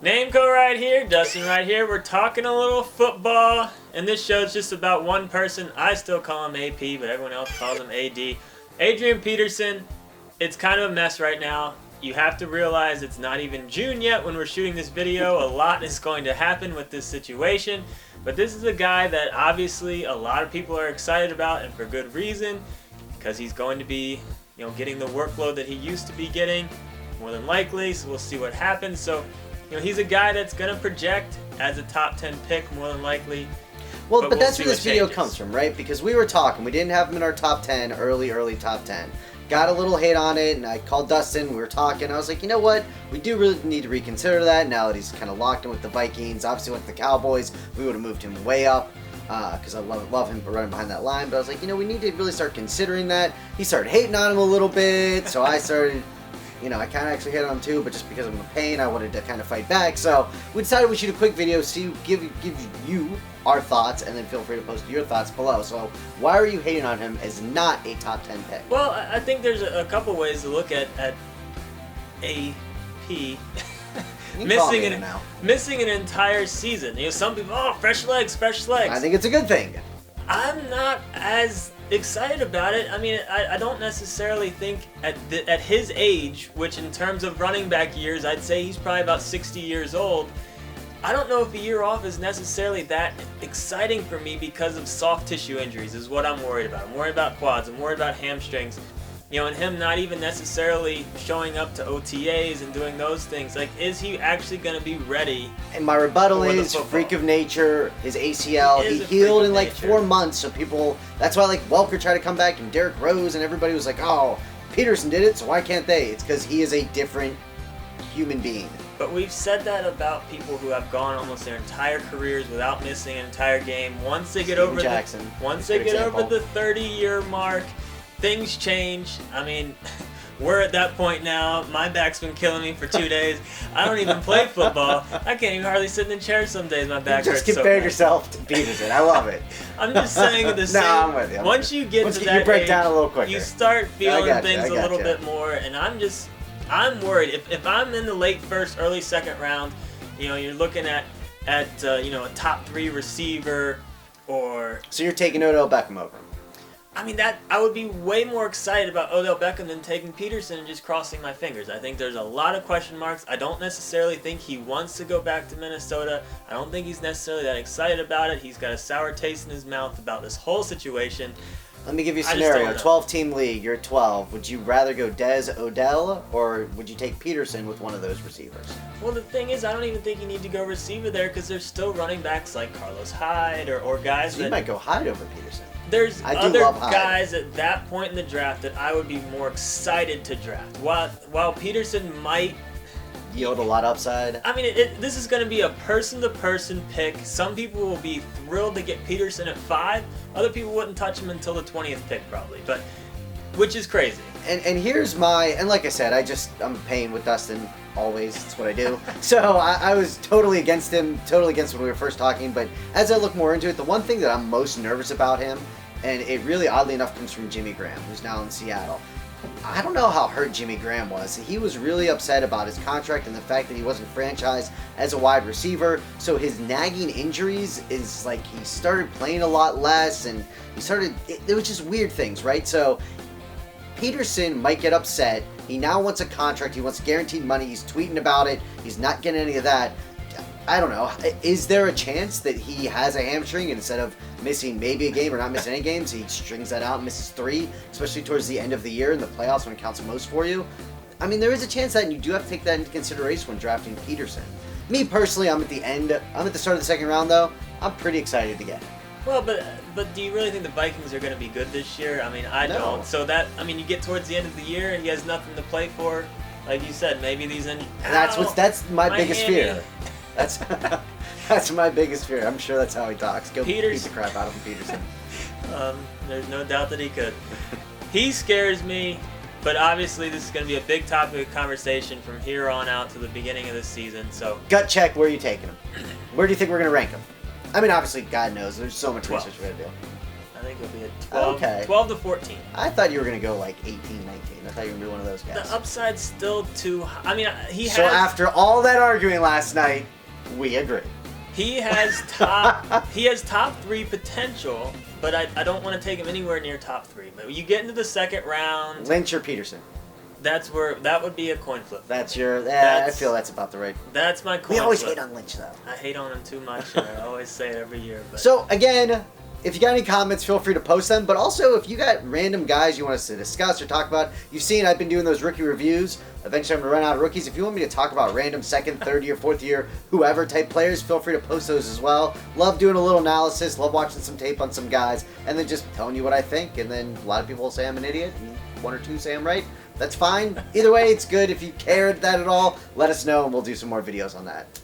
Nameco right here, Dustin right here. We're talking a little football, and this show's just about one person. I still call him AP, but everyone else calls him AD. Adrian Peterson. It's kind of a mess right now. You have to realize it's not even June yet when we're shooting this video. A lot is going to happen with this situation, but this is a guy that obviously a lot of people are excited about, and for good reason, because he's going to be, getting the workload that he used to be getting, more than likely. So we'll see what happens. So, he's a guy that's going to project as a top 10 pick, more than likely. Well, but we'll that's see where this what video changes. comes from, right? Because we were talking. We didn't have him in our top 10, early top 10. Got a little hate on it, and I called Dustin. We were talking. I was like, you know what? We do really need to reconsider that now that he's kind of locked in with the Vikings. Obviously, went to the Cowboys. We would have moved him way up because I love him running behind that line. But I was like, we need to really start considering that. He started hating on him a little bit, so I started... I kind of actually hit on him too, but just because I'm in pain, I wanted to kind of fight back. So we decided we should do a quick video, give you our thoughts, and then feel free to post your thoughts below. So why are you hating on him as not a top 10 pick? Well, I think there's a couple ways to look at AP missing an entire season. Some people, fresh legs. I think it's a good thing. I'm not as excited about it. I mean, I don't necessarily think at his age, which in terms of running back years, I'd say he's probably about 60 years old. I don't know if a year off is necessarily that exciting for me because of soft tissue injuries is what I'm worried about. I'm worried about quads. I'm worried about hamstrings. And him not even necessarily showing up to OTAs and doing those things. Like, is he actually going to be ready? And my rebuttal is freak of nature, his ACL. He healed in like 4 months, so that's why Welker tried to come back and Derrick Rose and everybody was like, oh, Peterson did it, so why can't they? It's because he is a different human being. But we've said that about people who have gone almost their entire careers without missing an entire game. Once they get over the 30-year mark, things change. I mean, we're at that point now. My back's been killing me for 2 days. I don't even play football. I can't even hardly sit in the chair some days. My back hurts so bad. Just compare yourself to Peterson. I love it. I'm just saying the same. I'm with you. Once you get to that you break age, down a little quicker. You start feeling things a little bit more, and I'm worried. If I'm in the late first, early second round, you're looking at a top 3 receiver, or... So you're taking Odell Beckham over him? I mean, I would be way more excited about Odell Beckham than taking Peterson and just crossing my fingers. I think there's a lot of question marks. I don't necessarily think he wants to go back to Minnesota. I don't think he's necessarily that excited about it. He's got a sour taste in his mouth about this whole situation. Let me give you a scenario. 12-team league, you're 12. Would you rather go Dez, Odell, or would you take Peterson with one of those receivers? Well, the thing is, I don't even think you need to go receiver there because there's still running backs like Carlos Hyde or guys so you might go Hyde over Peterson. There's other guys at that point in the draft that I would be more excited to draft. While Peterson might yield a lot upside. I mean, this is going to be a person-to-person pick. Some people will be thrilled to get Peterson at 5. Other people wouldn't touch him until the 20th pick probably, but which is crazy. And here's and like I said, I'm a pain with Dustin always. It's what I do. So I was totally against him, totally against when we were first talking. But as I look more into it, the one thing that I'm most nervous about him, and it really oddly enough comes from Jimmy Graham, who's now in Seattle. I don't know how hurt Jimmy Graham was. He was really upset about his contract and the fact that he wasn't franchised as a wide receiver. So his nagging injuries is like he started playing a lot less, and it was just weird things, right? So Peterson might get upset. He now wants a contract. He wants guaranteed money. He's tweeting about it. He's not getting any of that. I don't know. Is there a chance that he has a hamstring and instead of missing maybe a game or not missing any games, he strings that out and misses 3, especially towards the end of the year in the playoffs when it counts most for you? I mean, there is a chance that, and you do have to take that into consideration when drafting Peterson. Me personally, I'm at the start of the second round though. I'm pretty excited to get him. Well, but do you really think the Vikings are going to be good this year? I mean, I don't. So you get towards the end of the year and he has nothing to play for. Like you said, maybe that's my biggest fear. That's my biggest fear. I'm sure that's how he talks. Go beat the crap out of him, Peterson. There's no doubt that he could. He scares me, but obviously this is going to be a big topic of conversation from here on out to the beginning of the season. So gut check, where are you taking him? Where do you think we're going to rank him? I mean, obviously, God knows. There's so much research we're going to do. I think it'll be a 12, Okay. 12 to 14. I thought you were going to go like 18, 19. I thought you were going to be one of those guys. The upside's still too high. I mean, So after all that arguing last night, we agree. He has top 3 potential, but I don't want to take him anywhere near top 3. But when you get into the second round, Lynch or Peterson? that's where that would be a coin flip. That's your. I feel that's about the right. That's my coin We always flip. hate on Lynch though. I hate on him too much. And I always say it every year. But So again, if you got any comments, feel free to post them. But also, if you got random guys you want us to discuss or talk about, you've seen I've been doing those rookie reviews. Eventually, I'm gonna run out of rookies. If you want me to talk about random second, third year, fourth year, whoever type players, feel free to post those as well. Love doing a little analysis. Love watching some tape on some guys, and then just telling you what I think. And then a lot of people will say I'm an idiot, and 1 or 2 say I'm right. That's fine. Either way, it's good. If you cared that at all, let us know, and we'll do some more videos on that.